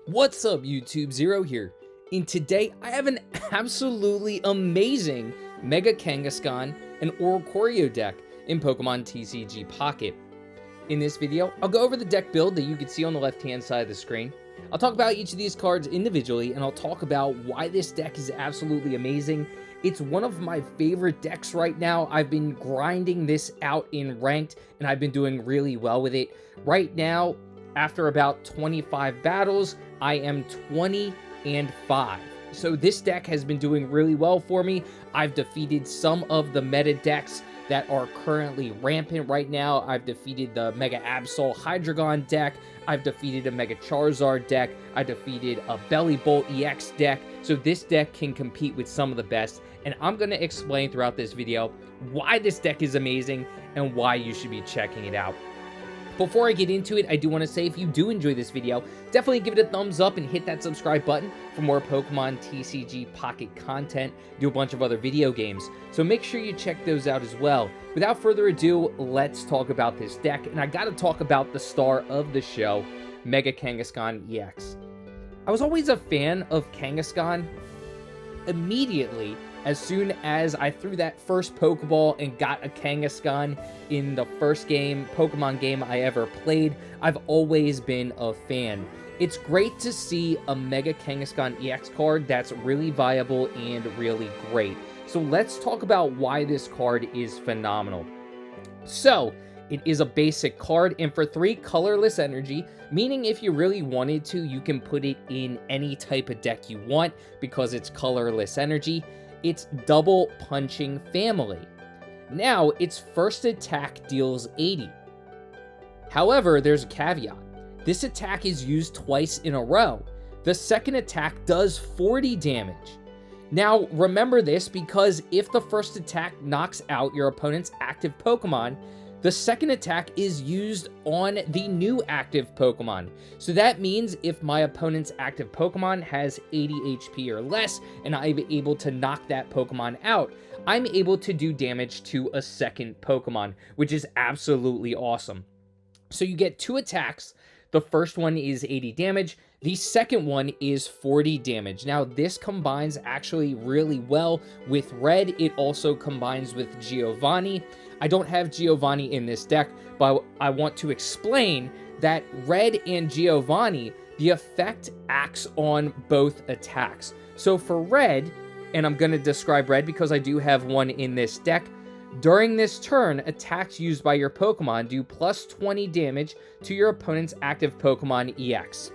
What's up, YouTube? Zero here, and today I have an absolutely amazing Mega Kangaskhan and Oricorio deck in Pokemon TCG Pocket. In this video, I'll go over the deck build that you can see on the left-hand side of the screen. I'll talk about each of these cards individually, and I'll talk about why this deck is absolutely amazing. It's one of my favorite decks right now. I've been grinding this out in ranked, and I've been doing really well with it. Right now, after about 25 battles, I am 20-5. So this deck has been doing really well for me. I've defeated some of the meta decks that are currently rampant right now. I've defeated the Mega Absol Hydreigon deck. I've defeated a Mega Charizard deck. I defeated a Bellibolt EX deck. So this deck can compete with some of the best. And I'm going to explain throughout this video why this deck is amazing and why you should be checking it out. Before I get into it, I do want to say if you do enjoy this video, definitely give it a thumbs up and hit that subscribe button for more Pokemon TCG Pocket content. Do a bunch of other video games, so make sure you check those out as well. Without further ado, let's talk about this deck, and I gotta talk about the star of the show, Mega Kangaskhan EX. I was always a fan of Kangaskhan. Immediately, as soon as I threw that first Pokeball and got a Kangaskhan in the first Pokemon game I ever played, I've always been a fan. It's great to see a Mega Kangaskhan EX card that's really viable and really great. So let's talk about why this card is phenomenal. So, it is a basic card, and for 3 colorless energy, meaning if you really wanted to, you can put it in any type of deck you want because it's colorless energy. It's double punching family. Now, its first attack deals 80. However, there's a caveat. This attack is used twice in a row. The second attack does 40 damage. Now, remember this because if the first attack knocks out your opponent's active Pokemon, the second attack is used on the new active Pokemon. So that means if my opponent's active Pokemon has 80 HP or less, and I'm able to knock that Pokemon out, I'm able to do damage to a second Pokemon, which is absolutely awesome. So you get 2 attacks. The first one is 80 damage. The second one is 40 damage. Now, this combines actually really well with Red. It also combines with Giovanni. I don't have Giovanni in this deck, but I want to explain that Red and Giovanni, the effect acts on both attacks. So for Red, and I'm going to describe Red because I do have one in this deck, during this turn, attacks used by your Pokemon do plus 20 damage to your opponent's active Pokemon EX.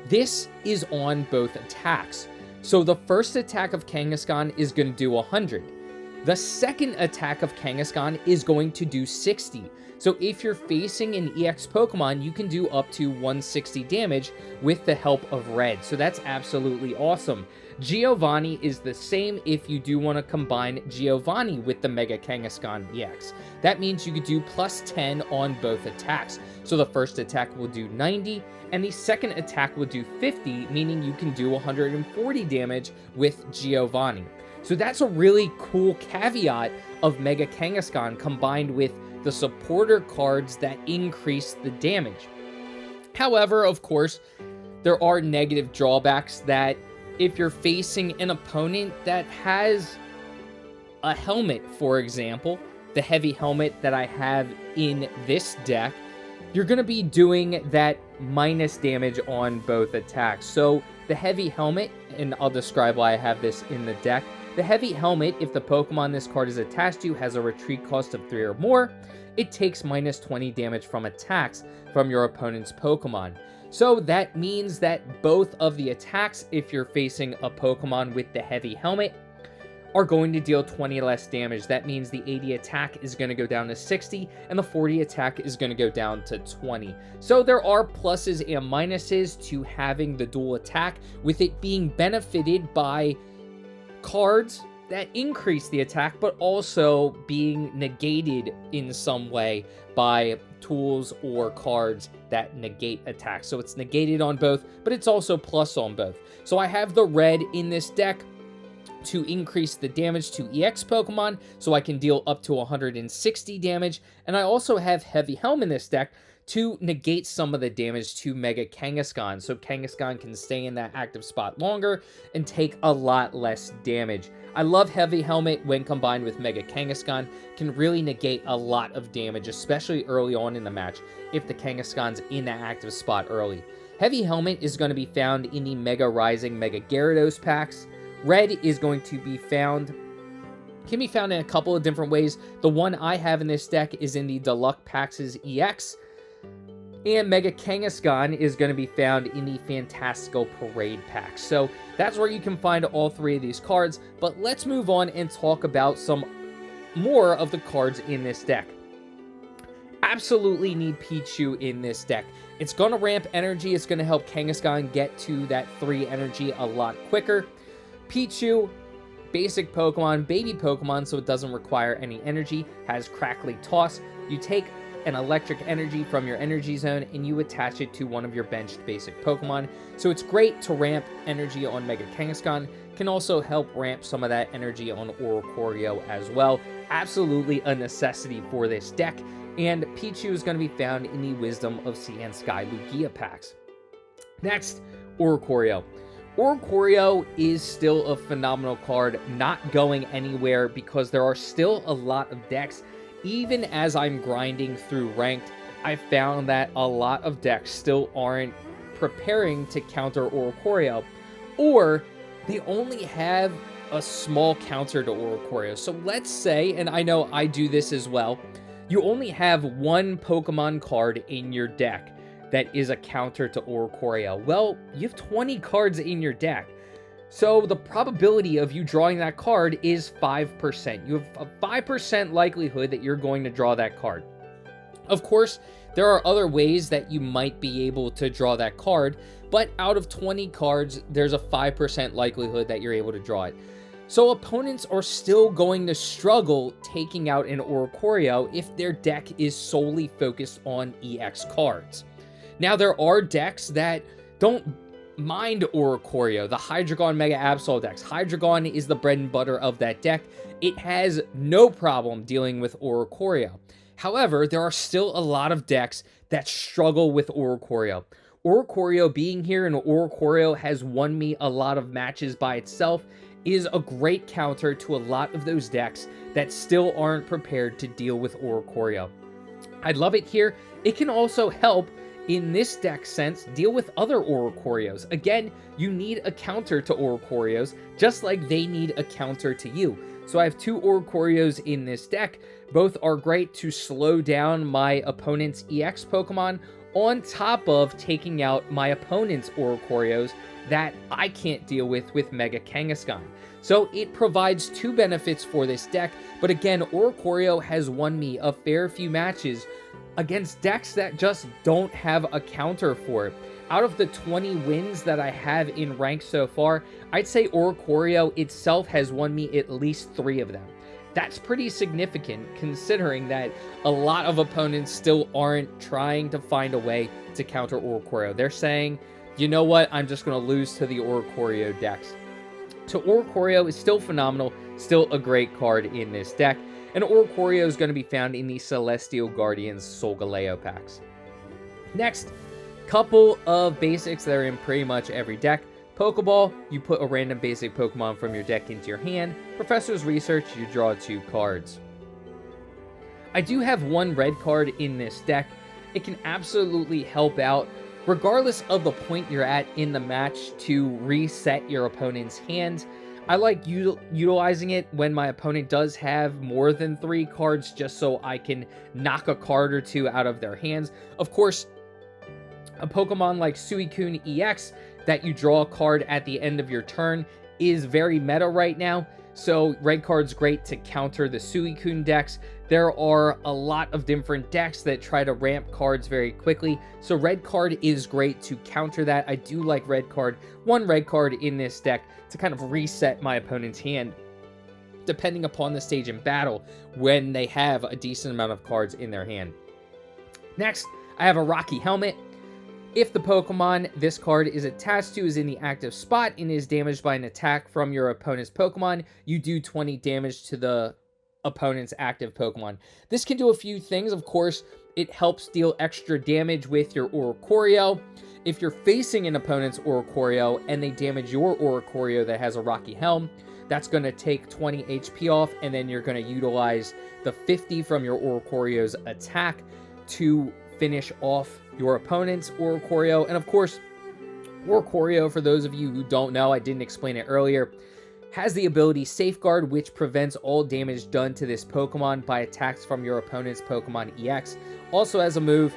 This is on both attacks. So the first attack of Kangaskhan is going to do 100. The second attack of Kangaskhan is going to do 60. So if you're facing an EX Pokemon, you can do up to 160 damage with the help of Red. So that's absolutely awesome. Giovanni is the same if you do want to combine Giovanni with the Mega Kangaskhan EX. That means you could do plus 10 on both attacks. So the first attack will do 90, and the second attack will do 50, meaning you can do 140 damage with Giovanni. So that's a really cool caveat of Mega Kangaskhan combined with the supporter cards that increase the damage. However, of course, there are negative drawbacks that if you're facing an opponent that has a helmet, for example, the heavy helmet that I have in this deck, you're going to be doing that minus damage on both attacks. So the heavy helmet, and I'll describe why I have this in the deck. The heavy helmet, if the Pokemon this card is attached to has a retreat cost of 3 or more, it takes minus 20 damage from attacks from your opponent's Pokemon. So that means that both of the attacks, if you're facing a Pokemon with the heavy helmet, are going to deal 20 less damage. That means the 80 attack is going to go down to 60, and the 40 attack is going to go down to 20. So there are pluses and minuses to having the dual attack, with it being benefited by cards that increase the attack, but also being negated in some way by tools or cards that negate attacks. So it's negated on both, but it's also plus on both. So I have the Red in this deck to increase the damage to EX Pokemon, so I can deal up to 160 damage, and I also have Heavy Helm in this deck to negate some of the damage to Mega Kangaskhan, so Kangaskhan can stay in that active spot longer and take a lot less damage. I love Heavy Helmet when combined with Mega Kangaskhan, can really negate a lot of damage, especially early on in the match, if the Kangaskhan's in that active spot early. Heavy Helmet is going to be found in the Mega Rising, Mega Gyarados packs. Red is going to be found, can be found in a couple of different ways. The one I have in this deck is in the Deluxe Packs' EX. And Mega Kangaskhan is going to be found in the Fantastical Parade pack. So that's where you can find all three of these cards. But let's move on and talk about some more of the cards in this deck. Absolutely need Pichu in this deck. It's going to ramp energy. It's going to help Kangaskhan get to that 3 energy a lot quicker. Pichu, basic Pokemon, baby Pokemon, so it doesn't require any energy, has Crackly Toss. You take an electric energy from your energy zone and you attach it to one of your benched basic Pokemon. So it's great to ramp energy on Mega Kangaskhan. Can also help ramp some of that energy on Oricorio as well. Absolutely a necessity for this deck. And Pichu is going to be found in the Wisdom of Sea and Sky Lugia packs. Next, Oricorio. Oricorio is still a phenomenal card, not going anywhere because there are still a lot of decks. Even as I'm grinding through ranked, I found that a lot of decks still aren't preparing to counter Oricorio, or they only have a small counter to Oricorio. So let's say, and I know I do this as well, you only have one Pokemon card in your deck that is a counter to Oricorio. Well, you have 20 cards in your deck. So the probability of you drawing that card is 5%. You have a 5% likelihood that you're going to draw that card. Of course, there are other ways that you might be able to draw that card, but out of 20 cards, there's a 5% likelihood that you're able to draw it. So opponents are still going to struggle taking out an Oricorio if their deck is solely focused on EX cards. Now, there are decks that don't mind Oricorio, the Hydreigon Mega Absol decks. Hydreigon is the bread and butter of that deck. It has no problem dealing with Oricorio. However, there are still a lot of decks that struggle with Oricorio. Oricorio being here and Oricorio has won me a lot of matches by itself is a great counter to a lot of those decks that still aren't prepared to deal with Oricorio. I love it here. It can also help in this deck sense, deal with other Oricorios. Again, you need a counter to Oricorios, just like they need a counter to you. So I have 2 Oricorios in this deck. Both are great to slow down my opponent's EX Pokemon, on top of taking out my opponent's Oricorios that I can't deal with Mega Kangaskhan. So it provides 2 benefits for this deck, but again, Oricorio has won me a fair few matches against decks that just don't have a counter for it. Out of the 20 wins that I have in rank so far, I'd say Oricorio itself has won me at least 3 of them. That's pretty significant considering that a lot of opponents still aren't trying to find a way to counter Oricorio. They're saying, you know what, I'm just going to lose to the Oricorio decks. So Oricorio is still phenomenal, still a great card in this deck. And Oricorio is going to be found in the Celestial Guardians Solgaleo packs. Next, couple of basics that are in pretty much every deck. Pokeball, you put a random basic Pokemon from your deck into your hand. Professor's Research, you draw 2 cards. I do have 1 red card in this deck. It can absolutely help out, regardless of the point you're at in the match, to reset your opponent's hand. I like utilizing it when my opponent does have more than 3 cards, just so I can knock a card or 2 out of their hands. Of course, a Pokemon like Suicune EX that you draw a card at the end of your turn is very meta right now. So red card's great to counter the Suicune decks. There are a lot of different decks that try to ramp cards very quickly. So red card is great to counter that. I do like red card. 1 red card in this deck to kind of reset my opponent's hand, depending upon the stage in battle, when they have a decent amount of cards in their hand. Next, I have a Rocky Helmet. If the Pokemon this card is attached to is in the active spot and is damaged by an attack from your opponent's Pokemon, you do 20 damage to the opponent's active Pokemon. This can do a few things. Of course, it helps deal extra damage with your Oricorio. If you're facing an opponent's Oricorio and they damage your Oricorio that has a Rocky Helm, that's going to take 20 HP off, and then you're going to utilize the 50 from your Oricorio's attack to finish off your opponent's Oricorio. And of course, Oricorio, for those of you who don't know, I didn't explain it earlier, has the ability Safeguard, which prevents all damage done to this Pokemon by attacks from your opponent's Pokemon EX. Also has a move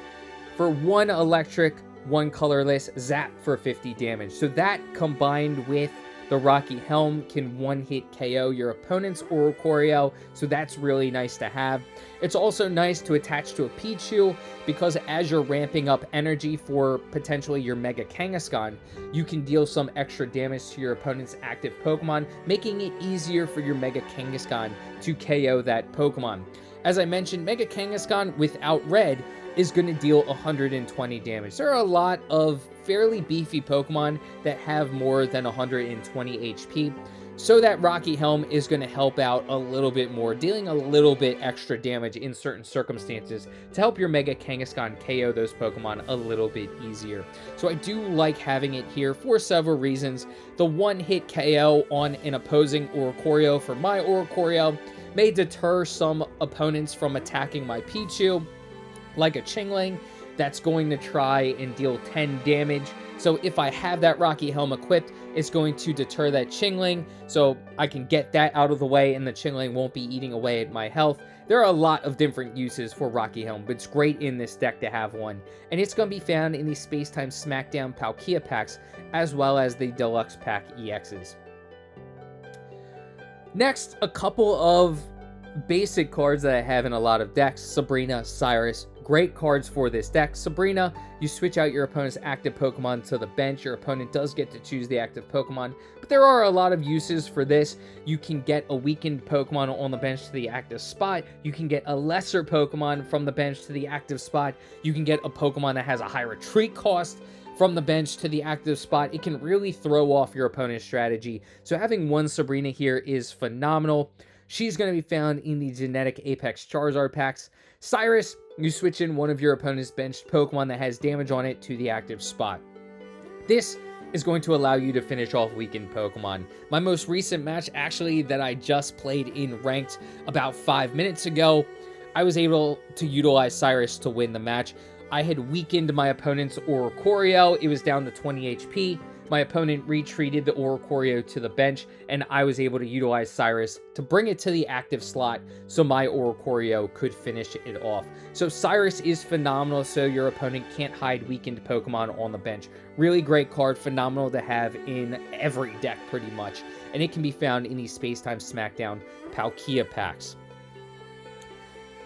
for 1 electric, 1 colorless, zap for 50 damage. So that combined with the Rocky Helm can one-hit KO your opponent's Oricorio, so that's really nice to have. It's also nice to attach to a Pichu, because as you're ramping up energy for potentially your Mega Kangaskhan, you can deal some extra damage to your opponent's active Pokemon, making it easier for your Mega Kangaskhan to KO that Pokemon. As I mentioned, Mega Kangaskhan without Red is going to deal 120 damage. There are a lot of fairly beefy Pokemon that have more than 120 HP, so that Rocky Helm is going to help out a little bit more, dealing a little bit extra damage in certain circumstances to help your Mega Kangaskhan KO those Pokemon a little bit easier. So I do like having it here for several reasons. The one-hit KO on an opposing Oricorio for my Oricorio may deter some opponents from attacking my Pichu, like a Chingling that's going to try and deal 10 damage. So if I have that Rocky Helm equipped, it's going to deter that Chingling, so I can get that out of the way and the Chingling won't be eating away at my health. There are a lot of different uses for Rocky Helm, but it's great in this deck to have one. And it's going to be found in the Space-Time Smackdown Palkia packs, as well as the Deluxe Pack EXs. Next, a couple of basic cards that I have in a lot of decks. Sabrina, Cyrus, great cards for this deck. Sabrina, you switch out your opponent's active Pokemon to the bench. Your opponent does get to choose the active Pokemon, but there are a lot of uses for this. You can get a weakened Pokemon on the bench to the active spot. You can get a lesser Pokemon from the bench to the active spot. You can get a Pokemon that has a high retreat cost from the bench to the active spot. It can really throw off your opponent's strategy. So having one Sabrina here is phenomenal. She's going to be found in the Genetic Apex Charizard packs. Cyrus, you switch in one of your opponent's benched Pokemon that has damage on it to the active spot. This is going to allow you to finish off weakened Pokemon. My most recent match, actually, that I just played in Ranked about 5 minutes ago, I was able to utilize Cyrus to win the match. I had weakened my opponent's Oricorio. It was down to 20 HP. My opponent retreated the Oricorio to the bench, and I was able to utilize Cyrus to bring it to the active slot so my Oricorio could finish it off. So Cyrus is phenomenal, so your opponent can't hide weakened Pokemon on the bench. Really great card, phenomenal to have in every deck pretty much, and it can be found in the Space-Time Smackdown Palkia packs.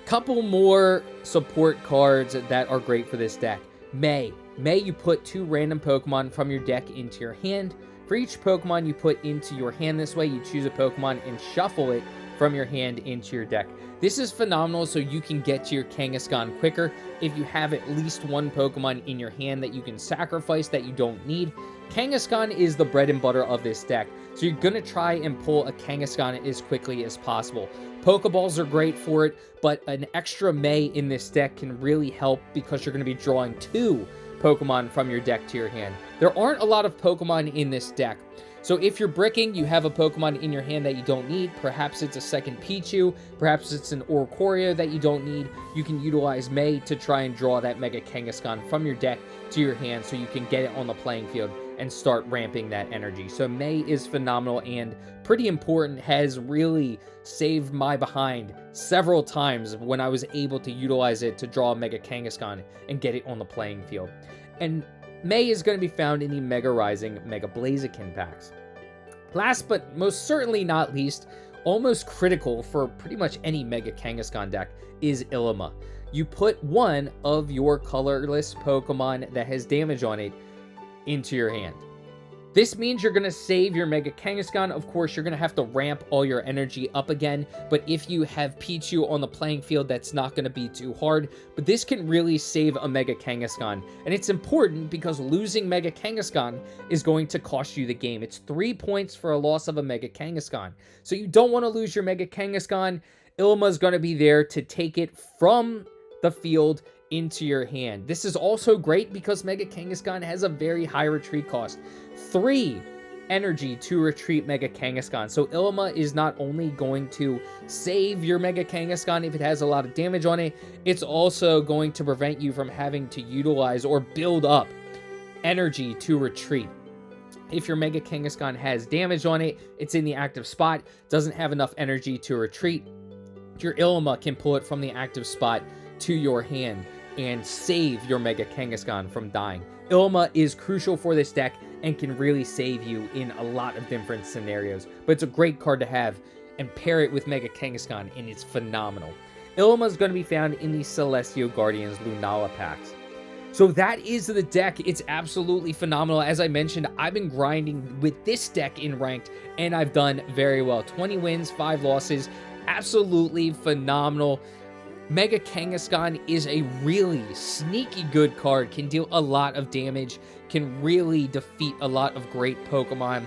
Couple more support cards that are great for this deck. May, you put 2 random Pokemon from your deck into your hand. For each Pokemon you put into your hand this way, you choose a Pokemon and shuffle it from your hand into your deck. This is phenomenal, so you can get to your Kangaskhan quicker if you have at least one Pokemon in your hand that you can sacrifice that you don't need. Kangaskhan is the bread and butter of this deck, so you're going to try and pull a Kangaskhan as quickly as possible. Pokeballs are great for it, but an extra May in this deck can really help because you're going to be drawing 2 Pokemon from your deck to your hand. There aren't a lot of Pokemon in this deck, so if you're bricking, you have a Pokemon in your hand that you don't need. Perhaps it's a second Pichu, perhaps it's an Oricorio that you don't need. You can utilize May to try and draw that Mega Kangaskhan from your deck to your hand so you can get it on the playing field and start ramping that energy. So May is phenomenal and pretty important, has really saved my behind several times when I was able to utilize it to draw a Mega Kangaskhan and get it on the playing field. And May is going to be found in the Mega Rising, Mega Blaziken packs. Last but most certainly not least, almost critical for pretty much any Mega Kangaskhan deck, is Ilma. You put one of your colorless Pokemon that has damage on it into your hand. This means you're going to save your Mega Kangaskhan. Of course, you're going to have to ramp all your energy up again, but if you have Pichu on the playing field, that's not going to be too hard. But this can really save a Mega Kangaskhan, and it's important because losing Mega Kangaskhan is going to cost you the game. It's 3 points for a loss of a Mega Kangaskhan, so you don't want to lose your Mega Kangaskhan. Ilma's going to be there to take it from the field into your hand. This is also great because Mega Kangaskhan has a very high retreat cost. 3 energy to retreat Mega Kangaskhan. So Ilma is not only going to save your Mega Kangaskhan if it has a lot of damage on it, it's also going to prevent you from having to utilize or build up energy to retreat. If your Mega Kangaskhan has damage on it, it's in the active spot, doesn't have enough energy to retreat, your Ilma can pull it from the active spot to your hand and save your Mega Kangaskhan from dying. Ilma is crucial for this deck and can really save you in a lot of different scenarios. But it's a great card to have, and pair it with Mega Kangaskhan, and it's phenomenal. Ilma is going to be found in the Celestial Guardians Lunala packs. So that is the deck. It's absolutely phenomenal. As I mentioned, I've been grinding with this deck in ranked, and I've done very well. 20 wins, 5 losses. Absolutely phenomenal. Mega Kangaskhan is a really sneaky good card, can deal a lot of damage, can really defeat a lot of great Pokemon.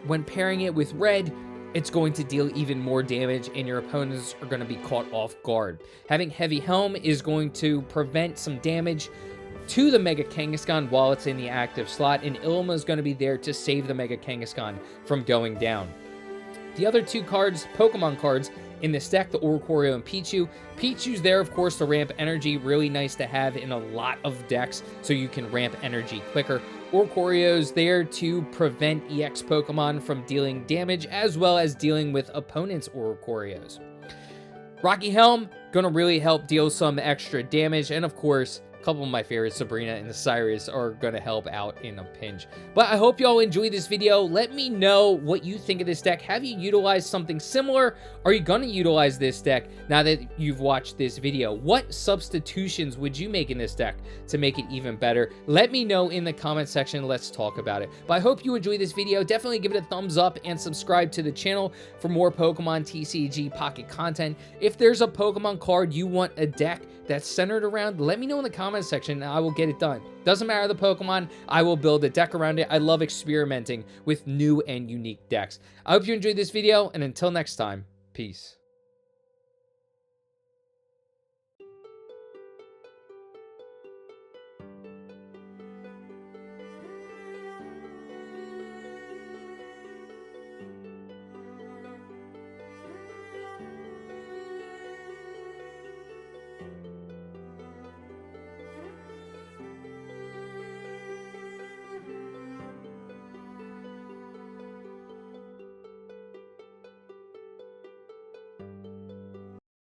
When pairing it with red, it's going to deal even more damage and your opponents are going to be caught off guard. Having Heavy Helm is going to prevent some damage to the Mega Kangaskhan while it's in the active slot, and Ilma is going to be there to save the Mega Kangaskhan from going down. The other 2 cards, Pokemon cards, in this deck, the Oricorio and Pichu. Pichu's there, of course, to ramp energy. Really nice to have in a lot of decks so you can ramp energy quicker. Oricorio's there to prevent EX Pokemon from dealing damage, as well as dealing with opponents' Oricorios. Rocky Helm, gonna really help deal some extra damage, and of course, a couple of my favorites, Sabrina and the Cyrus, are going to help out in a pinch. But I hope y'all enjoyed this video. Let me know what you think of this deck. Have you utilized something similar? Are you going to utilize this deck now that you've watched this video? What substitutions would you make in this deck to make it even better? Let me know in the comment section. Let's talk about it. But I hope you enjoyed this video. Definitely give it a thumbs up and subscribe to the channel for more Pokemon TCG Pocket content. If there's a Pokemon card you want a deck that's centered around, let me know in the comments section and I will get it done. Doesn't matter the Pokemon, I will build a deck around it. I love experimenting with new and unique decks. I hope you enjoyed this video, and until next time, peace.